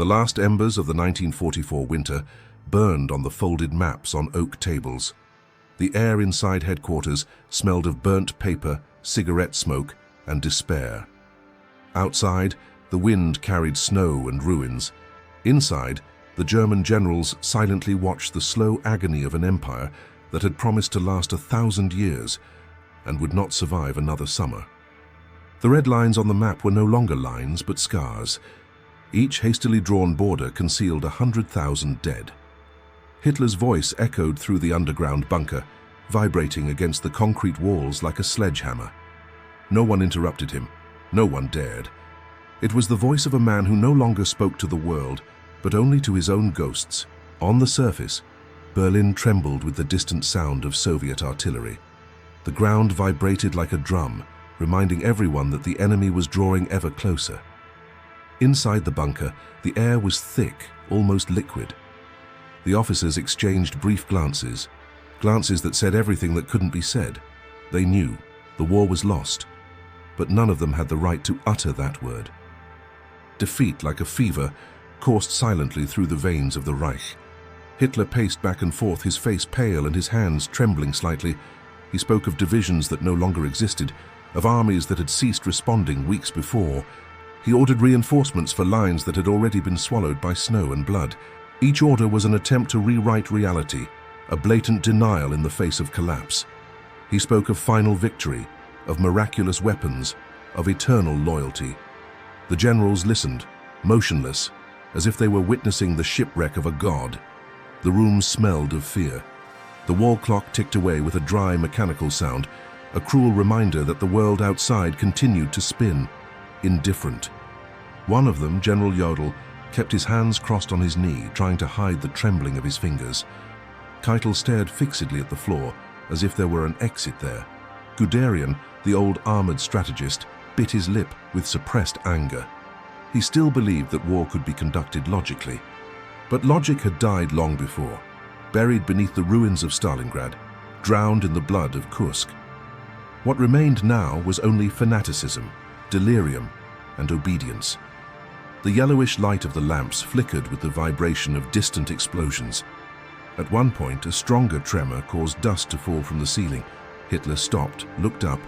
The last embers of the 1944 winter burned on the folded maps on oak tables. The air inside headquarters smelled of burnt paper, cigarette smoke, and despair. Outside, the wind carried snow and ruins. Inside, the German generals silently watched the slow agony of an empire that had promised to last 1,000 years and would not survive another summer. The red lines on the map were no longer lines but scars. Each hastily drawn border concealed 100,000 dead. Hitler's voice echoed through the underground bunker, vibrating against the concrete walls like a sledgehammer. No one interrupted him. No one dared. It was the voice of a man who no longer spoke to the world, but only to his own ghosts. On the surface, Berlin trembled with the distant sound of Soviet artillery. The ground vibrated like a drum, reminding everyone that the enemy was drawing ever closer. Inside the bunker, the air was thick, almost liquid. The officers exchanged brief glances that said everything that couldn't be said. They knew the war was lost, but none of them had the right to utter that word. Defeat, like a fever, coursed silently through the veins of the Reich. Hitler paced back and forth, his face pale and his hands trembling slightly. He spoke of divisions that no longer existed, of armies that had ceased responding weeks before. He ordered reinforcements for lines that had already been swallowed by snow and blood. Each order was an attempt to rewrite reality, a blatant denial in the face of collapse. He spoke of final victory, of miraculous weapons, of eternal loyalty. The generals listened, motionless, as if they were witnessing the shipwreck of a god. The room smelled of fear. The wall clock ticked away with a dry, mechanical sound, a cruel reminder that the world outside continued to spin, indifferent. One of them, General Jodl, kept his hands crossed on his knee, trying to hide the trembling of his fingers. Keitel stared fixedly at the floor, as if there were an exit there. Guderian, the old armored strategist, bit his lip with suppressed anger. He still believed that war could be conducted logically. But logic had died long before, buried beneath the ruins of Stalingrad, drowned in the blood of Kursk. What remained now was only fanaticism, delirium, and obedience. The yellowish light of the lamps flickered with the vibration of distant explosions. At one point, a stronger tremor caused dust to fall from the ceiling. Hitler stopped, looked up,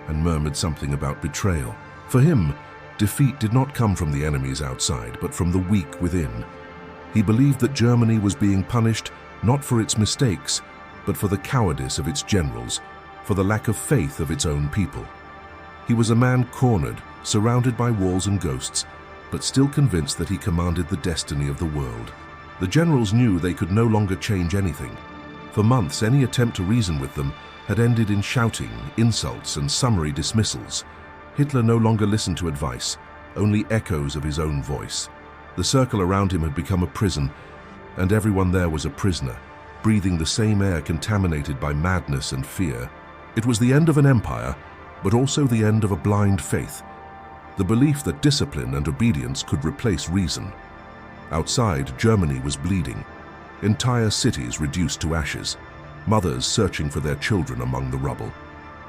and murmured something about betrayal. For him, defeat did not come from the enemies outside, but from the weak within. He believed that Germany was being punished not for its mistakes, but for the cowardice of its generals, for the lack of faith of its own people. He was a man cornered, surrounded by walls and ghosts, but still convinced that he commanded the destiny of the world. The generals knew they could no longer change anything. For months, any attempt to reason with them had ended in shouting, insults, and summary dismissals. Hitler no longer listened to advice, only echoes of his own voice. The circle around him had become a prison, and everyone there was a prisoner, breathing the same air contaminated by madness and fear. It was the end of an empire, but also the end of a blind faith, the belief that discipline and obedience could replace reason. Outside, Germany was bleeding, entire cities reduced to ashes, mothers searching for their children among the rubble,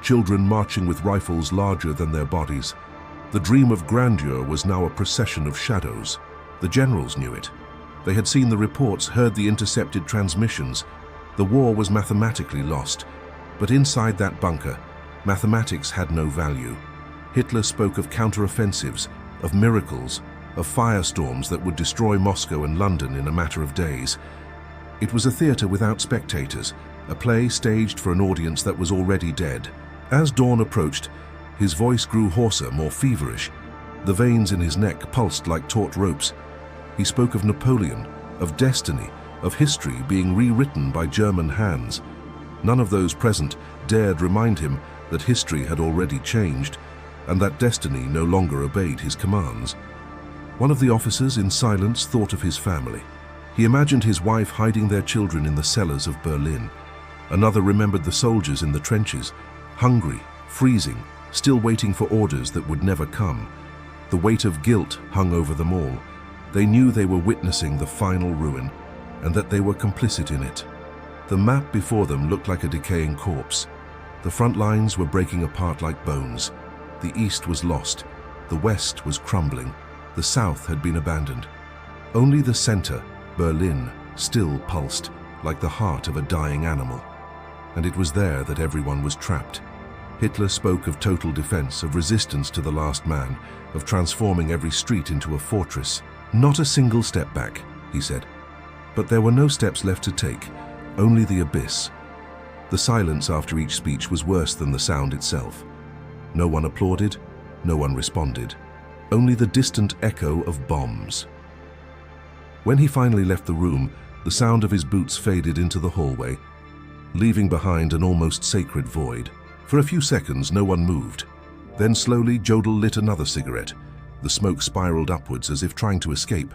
children marching with rifles larger than their bodies. The dream of grandeur was now a procession of shadows. The generals knew it. They had seen the reports, heard the intercepted transmissions. The war was mathematically lost, but inside that bunker, mathematics had no value. Hitler spoke of counteroffensives, of miracles, of firestorms that would destroy Moscow and London in a matter of days. It was a theater without spectators, a play staged for an audience that was already dead. As dawn approached, his voice grew hoarser, more feverish. The veins in his neck pulsed like taut ropes. He spoke of Napoleon, of destiny, of history being rewritten by German hands. None of those present dared remind him that history had already changed, and that destiny no longer obeyed his commands. One of the officers, in silence, thought of his family. He imagined his wife hiding their children in the cellars of Berlin. Another remembered the soldiers in the trenches, hungry, freezing, still waiting for orders that would never come. The weight of guilt hung over them all. They knew they were witnessing the final ruin, and that they were complicit in it. The map before them looked like a decaying corpse. The front lines were breaking apart like bones. The east was lost. The west was crumbling. The south had been abandoned. Only the center, Berlin, still pulsed like the heart of a dying animal. And it was there that everyone was trapped. Hitler spoke of total defense, of resistance to the last man, of transforming every street into a fortress. Not a single step back, he said. But there were no steps left to take, only the abyss. The silence after each speech was worse than the sound itself. No one applauded, no one responded. Only the distant echo of bombs. When he finally left the room, the sound of his boots faded into the hallway, leaving behind an almost sacred void. For a few seconds, no one moved. Then slowly, Jodl lit another cigarette. The smoke spiraled upwards as if trying to escape.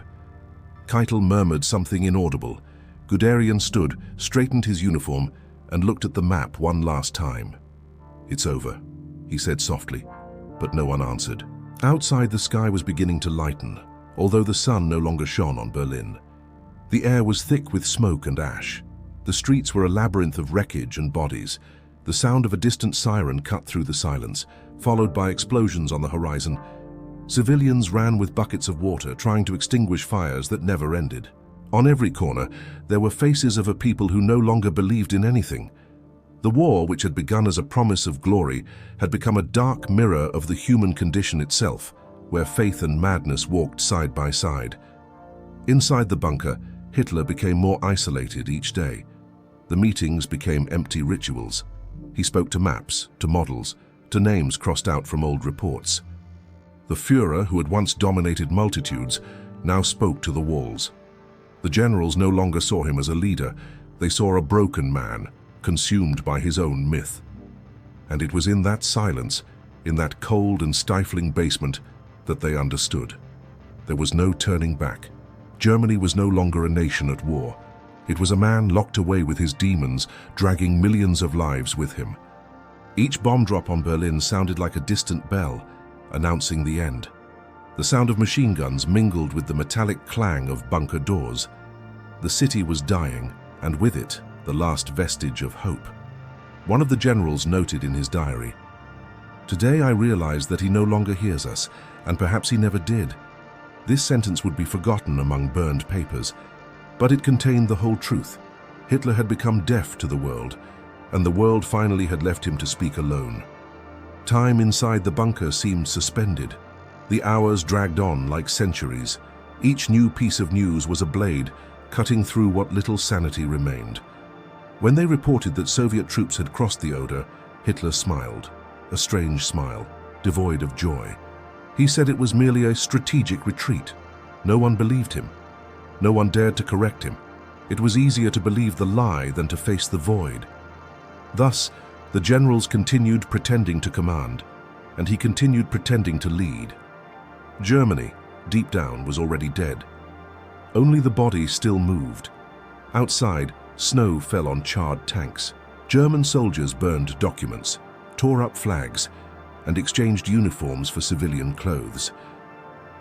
Keitel murmured something inaudible. Guderian stood, straightened his uniform, and looked at the map one last time. "It's over," he said softly, but no one answered. Outside, the sky was beginning to lighten, although the sun no longer shone on Berlin. The air was thick with smoke and ash. The streets were a labyrinth of wreckage and bodies. The sound of a distant siren cut through the silence, followed by explosions on the horizon. Civilians ran with buckets of water, trying to extinguish fires that never ended. On every corner, there were faces of a people who no longer believed in anything. The war, which had begun as a promise of glory, had become a dark mirror of the human condition itself, where faith and madness walked side by side. Inside the bunker, Hitler became more isolated each day. The meetings became empty rituals. He spoke to maps, to models, to names crossed out from old reports. The Führer, who had once dominated multitudes, now spoke to the walls. The generals no longer saw him as a leader. They saw a broken man, consumed by his own myth. And it was in that silence, in that cold and stifling basement, that they understood. There was no turning back. Germany was no longer a nation at war. It was a man locked away with his demons, dragging millions of lives with him. Each bomb drop on Berlin sounded like a distant bell, announcing the end. The sound of machine guns mingled with the metallic clang of bunker doors. The city was dying, and with it, the last vestige of hope. One of the generals noted in his diary, "Today I realize that he no longer hears us, and perhaps he never did." This sentence would be forgotten among burned papers, but it contained the whole truth. Hitler had become deaf to the world, and the world finally had left him to speak alone. Time inside the bunker seemed suspended. The hours dragged on like centuries. Each new piece of news was a blade, cutting through what little sanity remained. When they reported that Soviet troops had crossed the Oder, Hitler smiled, a strange smile, devoid of joy. He said it was merely a strategic retreat. No one believed him. No one dared to correct him. It was easier to believe the lie than to face the void. Thus, the generals continued pretending to command, and he continued pretending to lead. Germany, deep down, was already dead. Only the body still moved. Outside, snow fell on charred tanks. German soldiers burned documents, tore up flags, and exchanged uniforms for civilian clothes.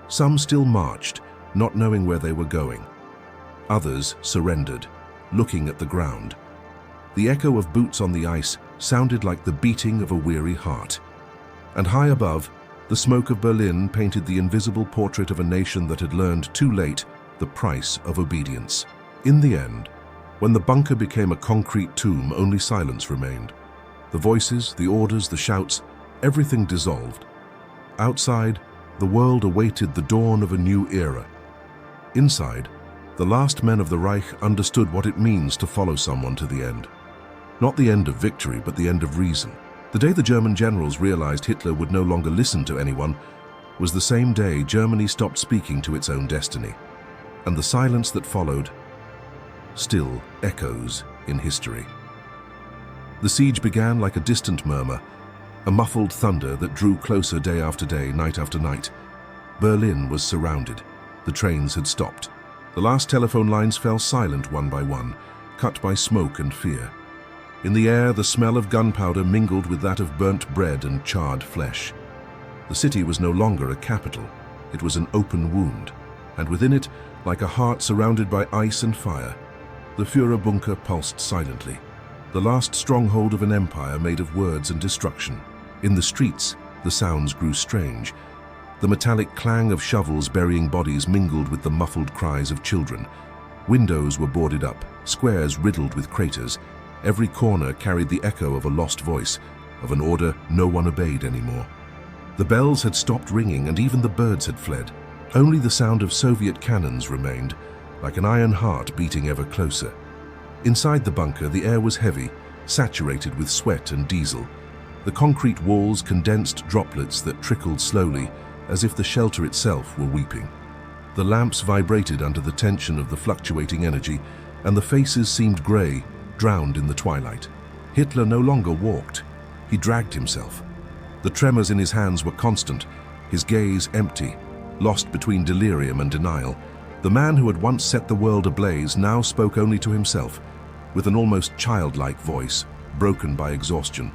Some still marched, not knowing where they were going. Others surrendered, looking at the ground. The echo of boots on the ice sounded like the beating of a weary heart. And high above, the smoke of Berlin painted the invisible portrait of a nation that had learned too late the price of obedience. In the end, when the bunker became a concrete tomb, only silence remained. The voices, the orders, the shouts, everything dissolved. Outside, the world awaited the dawn of a new era. Inside, the last men of the Reich understood what it means to follow someone to the end. Not the end of victory, but the end of reason. The day the German generals realized Hitler would no longer listen to anyone was the same day Germany stopped speaking to its own destiny. And the silence that followed still echoes in history. The siege began like a distant murmur, a muffled thunder that drew closer day after day, night after night. Berlin was surrounded. The trains had stopped. The last telephone lines fell silent one by one, cut by smoke and fear. In the air, the smell of gunpowder mingled with that of burnt bread and charred flesh. The city was no longer a capital. It was an open wound, and within it, like a heart surrounded by ice and fire, the Führerbunker pulsed silently, the last stronghold of an empire made of words and destruction. In the streets, the sounds grew strange. The metallic clang of shovels burying bodies mingled with the muffled cries of children. Windows were boarded up, squares riddled with craters. Every corner carried the echo of a lost voice, of an order no one obeyed anymore. The bells had stopped ringing and even the birds had fled. Only the sound of Soviet cannons remained, like an iron heart beating ever closer. Inside the bunker, the air was heavy, saturated with sweat and diesel. The concrete walls condensed droplets that trickled slowly, as if the shelter itself were weeping. The lamps vibrated under the tension of the fluctuating energy, and the faces seemed grey, drowned in the twilight. Hitler no longer walked. He dragged himself. The tremors in his hands were constant, his gaze empty, lost between delirium and denial. The man who had once set the world ablaze now spoke only to himself, with an almost childlike voice, broken by exhaustion.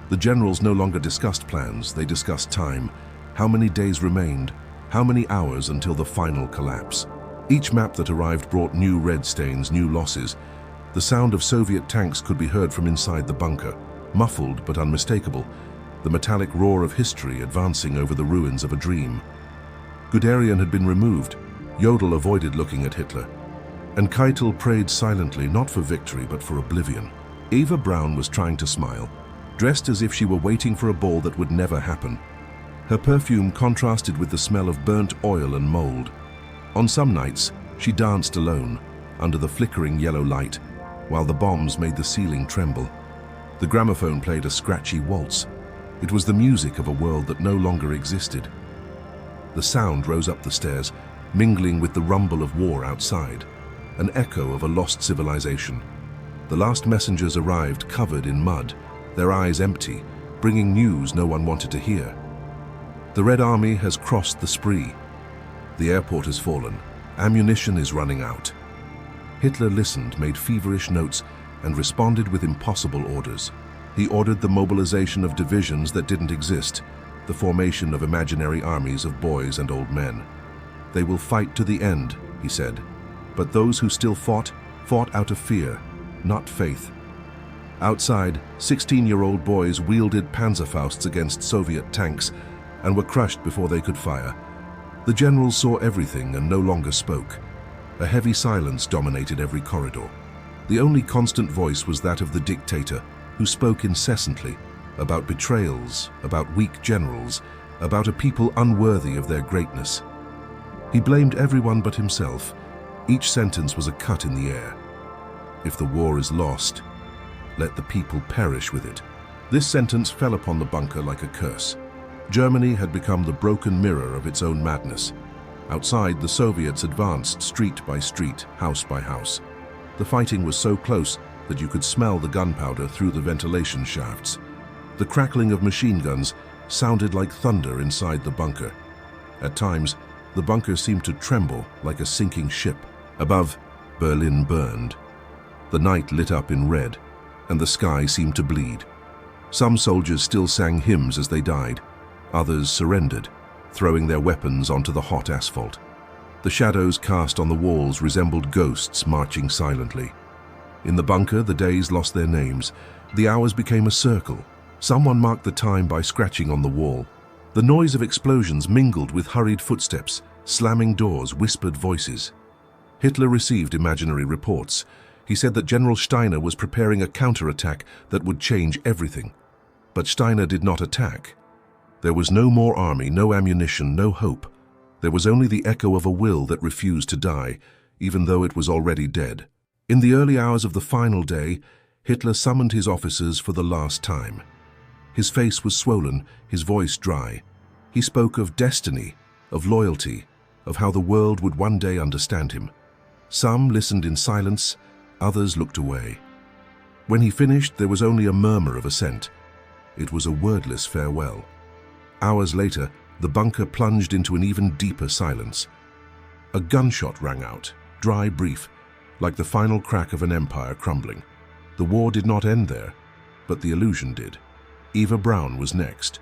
The generals no longer discussed plans, they discussed time. How many days remained? How many hours until the final collapse? Each map that arrived brought new red stains, new losses. The sound of Soviet tanks could be heard from inside the bunker, muffled but unmistakable, the metallic roar of history advancing over the ruins of a dream. Guderian had been removed. Jodl avoided looking at Hitler. And Keitel prayed silently, not for victory but for oblivion. Eva Braun was trying to smile, dressed as if she were waiting for a ball that would never happen. Her perfume contrasted with the smell of burnt oil and mold. On some nights, she danced alone, under the flickering yellow light, while the bombs made the ceiling tremble. The gramophone played a scratchy waltz. It was the music of a world that no longer existed. The sound rose up the stairs, mingling with the rumble of war outside, an echo of a lost civilization. The last messengers arrived covered in mud, their eyes empty, bringing news no one wanted to hear. The Red Army has crossed the Spree. The airport has fallen. Ammunition is running out. Hitler listened, made feverish notes, and responded with impossible orders. He ordered the mobilization of divisions that didn't exist, the formation of imaginary armies of boys and old men. They will fight to the end, he said. But those who still fought out of fear, not faith. Outside, 16-year-old boys wielded Panzerfausts against Soviet tanks and were crushed before they could fire. The generals saw everything and no longer spoke. A heavy silence dominated every corridor. The only constant voice was that of the dictator, who spoke incessantly about betrayals, about weak generals, about a people unworthy of their greatness. He blamed everyone but himself. Each sentence was a cut in the air. If the war is lost, let the people perish with it. This sentence fell upon the bunker like a curse. Germany had become the broken mirror of its own madness. Outside, the Soviets advanced street by street, house by house. The fighting was so close that you could smell the gunpowder through the ventilation shafts. The crackling of machine guns sounded like thunder inside the bunker. At times, the bunker seemed to tremble like a sinking ship. Above, Berlin burned. The night lit up in red, and the sky seemed to bleed. Some soldiers still sang hymns as they died. Others surrendered, throwing their weapons onto the hot asphalt. The shadows cast on the walls resembled ghosts marching silently. In the bunker, the days lost their names. The hours became a circle. Someone marked the time by scratching on the wall. The noise of explosions mingled with hurried footsteps, slamming doors, whispered voices. Hitler received imaginary reports. He said that General Steiner was preparing a counterattack that would change everything. But Steiner did not attack. There was no more army, no ammunition, no hope. There was only the echo of a will that refused to die, even though it was already dead. In the early hours of the final day, Hitler summoned his officers for the last time. His face was swollen, his voice dry. He spoke of destiny, of loyalty, of how the world would one day understand him. Some listened in silence, others looked away. When he finished, there was only a murmur of assent. It was a wordless farewell. Hours later, the bunker plunged into an even deeper silence. A gunshot rang out, dry, brief, like the final crack of an empire crumbling. The war did not end there, but the illusion did. Eva Braun was next.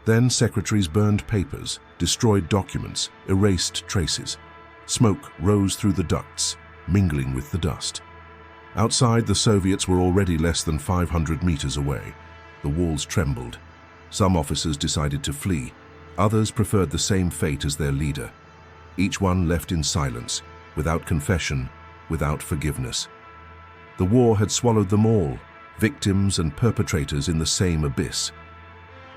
Then secretaries burned papers, destroyed documents, erased traces. Smoke rose through the ducts, mingling with the dust. Outside, the Soviets were already less than 500 meters away. The walls trembled. Some officers decided to flee. Others preferred the same fate as their leader. Each one left in silence, without confession, without forgiveness. The war had swallowed them all, victims and perpetrators in the same abyss.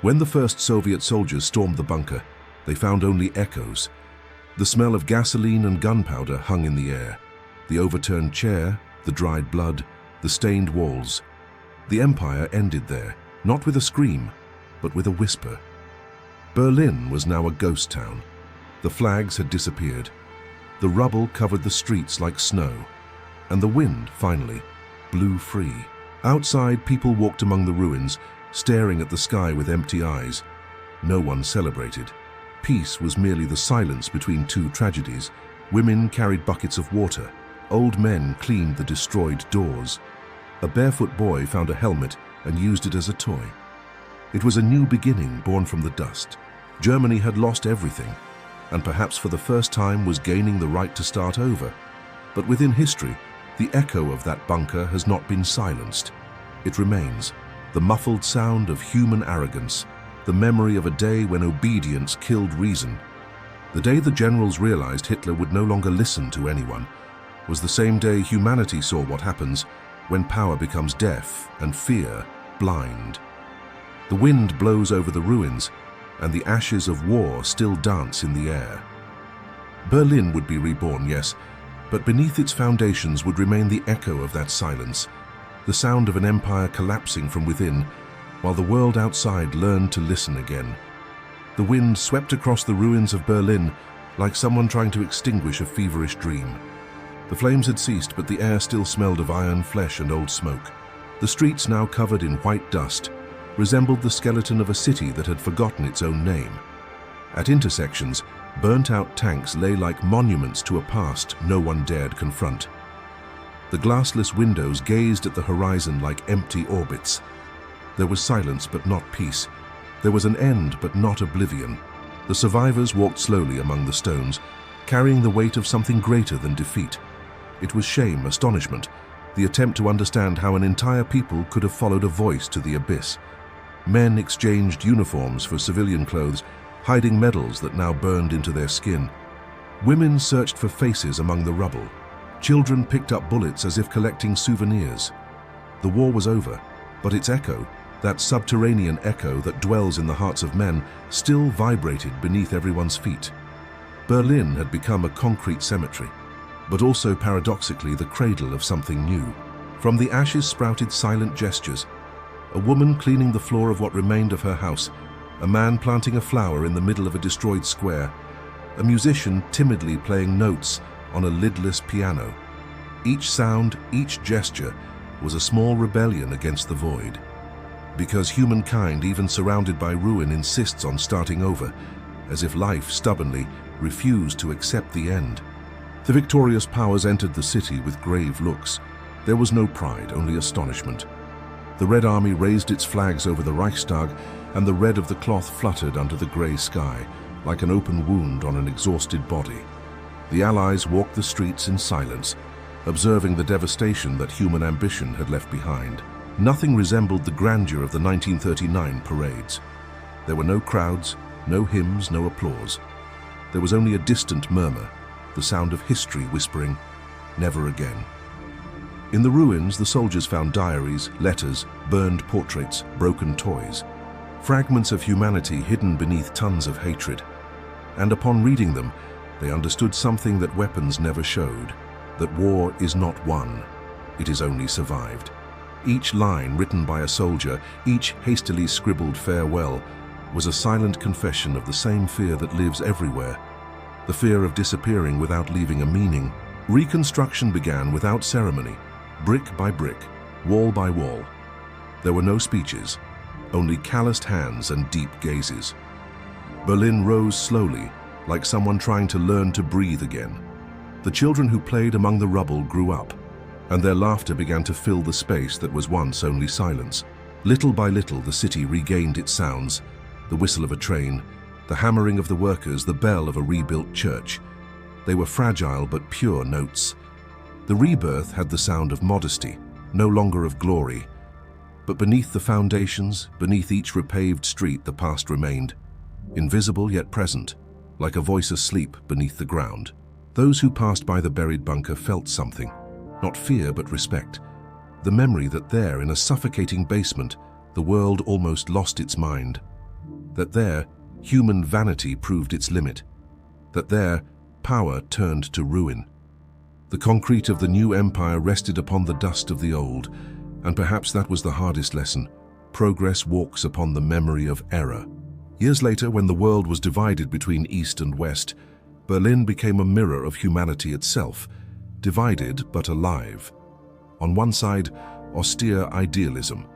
When the first Soviet soldiers stormed the bunker, they found only echoes. The smell of gasoline and gunpowder hung in the air. The overturned chair, the dried blood, the stained walls. The empire ended there, not with a scream, but with a whisper. Berlin was now a ghost town. The flags had disappeared. The rubble covered the streets like snow. And the wind, finally, blew free. Outside, people walked among the ruins, staring at the sky with empty eyes. No one celebrated. Peace was merely the silence between two tragedies. Women carried buckets of water. Old men cleaned the destroyed doors. A barefoot boy found a helmet and used it as a toy. It was a new beginning born from the dust. Germany had lost everything, and perhaps for the first time was gaining the right to start over. But within history, the echo of that bunker has not been silenced. It remains, the muffled sound of human arrogance, the memory of a day when obedience killed reason. The day the generals realized Hitler would no longer listen to anyone was the same day humanity saw what happens when power becomes deaf and fear blind. The wind blows over the ruins, and the ashes of war still dance in the air. Berlin would be reborn, yes, but beneath its foundations would remain the echo of that silence, the sound of an empire collapsing from within, while the world outside learned to listen again. The wind swept across the ruins of Berlin like someone trying to extinguish a feverish dream. The flames had ceased, but the air still smelled of iron, flesh, and old smoke. The streets, now covered in white dust, resembled the skeleton of a city that had forgotten its own name. At intersections, burnt-out tanks lay like monuments to a past no one dared confront. The glassless windows gazed at the horizon like empty orbits. There was silence but not peace. There was an end but not oblivion. The survivors walked slowly among the stones, carrying the weight of something greater than defeat. It was shame, astonishment, the attempt to understand how an entire people could have followed a voice to the abyss. Men exchanged uniforms for civilian clothes, hiding medals that now burned into their skin. Women searched for faces among the rubble. Children picked up bullets as if collecting souvenirs. The war was over, but its echo, that subterranean echo that dwells in the hearts of men, still vibrated beneath everyone's feet. Berlin had become a concrete cemetery, but also paradoxically the cradle of something new. From the ashes sprouted silent gestures. A woman cleaning the floor of what remained of her house, a man planting a flower in the middle of a destroyed square, a musician timidly playing notes on a lidless piano. Each sound, each gesture, was a small rebellion against the void. Because humankind, even surrounded by ruin, insists on starting over, as if life stubbornly refused to accept the end. The victorious powers entered the city with grave looks. There was no pride, only astonishment. The Red Army raised its flags over the Reichstag, and the red of the cloth fluttered under the grey sky, like an open wound on an exhausted body. The Allies walked the streets in silence, observing the devastation that human ambition had left behind. Nothing resembled the grandeur of the 1939 parades. There were no crowds, no hymns, no applause. There was only a distant murmur, the sound of history whispering, "Never again." In the ruins, the soldiers found diaries, letters, burned portraits, broken toys, fragments of humanity hidden beneath tons of hatred. And upon reading them, they understood something that weapons never showed, that war is not won, it is only survived. Each line written by a soldier, each hastily scribbled farewell, was a silent confession of the same fear that lives everywhere, the fear of disappearing without leaving a meaning. Reconstruction began without ceremony, brick by brick, wall by wall. There were no speeches, only calloused hands and deep gazes. Berlin rose slowly, like someone trying to learn to breathe again. The children who played among the rubble grew up, and their laughter began to fill the space that was once only silence. Little by little, the city regained its sounds, the whistle of a train, the hammering of the workers, the bell of a rebuilt church. They were fragile but pure notes. The rebirth had the sound of modesty, no longer of glory. But beneath the foundations, beneath each repaved street, the past remained. invisible yet present, like a voice asleep beneath the ground. Those who passed by the buried bunker felt something, not fear but respect. The memory that there, in a suffocating basement, the world almost lost its mind. That there, human vanity proved its limit. That there, power turned to ruin. The concrete of the new empire rested upon the dust of the old, and perhaps that was the hardest lesson. Progress walks upon the memory of error. Years later, when the world was divided between East and West, Berlin became a mirror of humanity itself, divided but alive. On one side, austere idealism.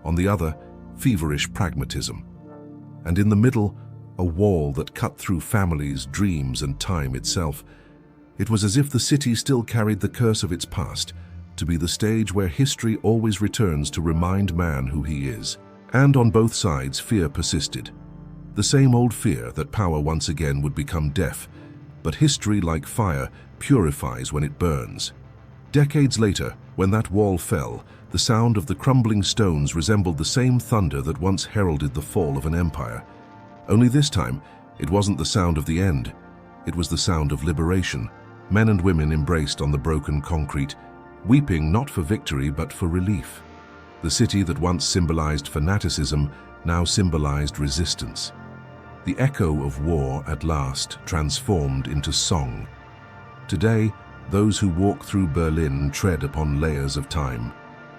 On the other, feverish pragmatism. And in the middle, a wall that cut through families, dreams, and time itself. It was as if the city still carried the curse of its past, to be the stage where history always returns to remind man who he is. And on both sides, fear persisted. The same old fear that power once again would become deaf, but history, like fire, purifies when it burns. Decades later, when that wall fell, the sound of the crumbling stones resembled the same thunder that once heralded the fall of an empire. Only this time, it wasn't the sound of the end. It was the sound of liberation. Men and women embraced on the broken concrete, weeping not for victory but for relief. The city that once symbolized fanaticism now symbolized resistance. The echo of war at last transformed into song. Today, those who walk through Berlin tread upon layers of time.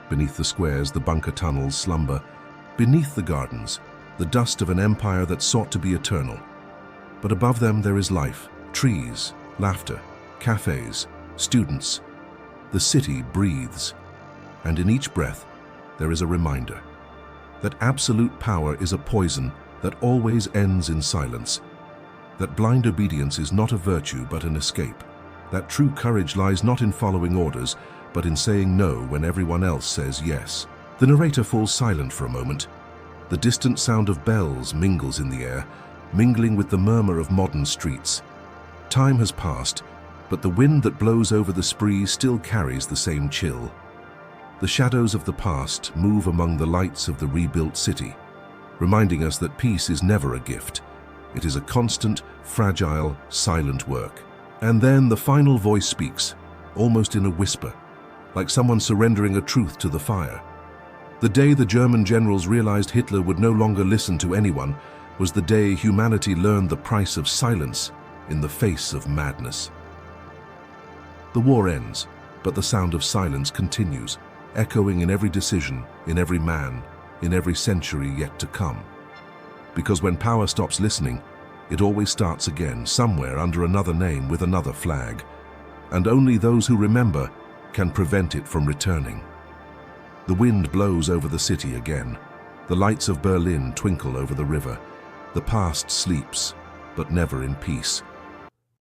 Beneath the squares, the bunker tunnels slumber. Beneath the gardens, the dust of an empire that sought to be eternal. But above them there is life, trees, laughter, cafes, students. The city breathes, and in each breath there is a reminder that absolute power is a poison that always ends in silence, that blind obedience is not a virtue but an escape, that true courage lies not in following orders but in saying no when everyone else says yes. The narrator falls silent for a moment. The distant sound of bells mingles in the air, mingling with the murmur of modern streets. Time has passed, but the wind that blows over the spree still carries the same chill. The shadows of the past move among the lights of the rebuilt city, reminding us that peace is never a gift. It is a constant, fragile, silent work. And then the final voice speaks, almost in a whisper, like someone surrendering a truth to the fire. The day the German generals realized Hitler would no longer listen to anyone was the day humanity learned the price of silence in the face of madness. The war ends, but the sound of silence continues, echoing in every decision, in every man, in every century yet to come. Because when power stops listening, it always starts again, somewhere under another name with another flag. And only those who remember can prevent it from returning. The wind blows over the city again. The lights of Berlin twinkle over the river. The past sleeps, but never in peace.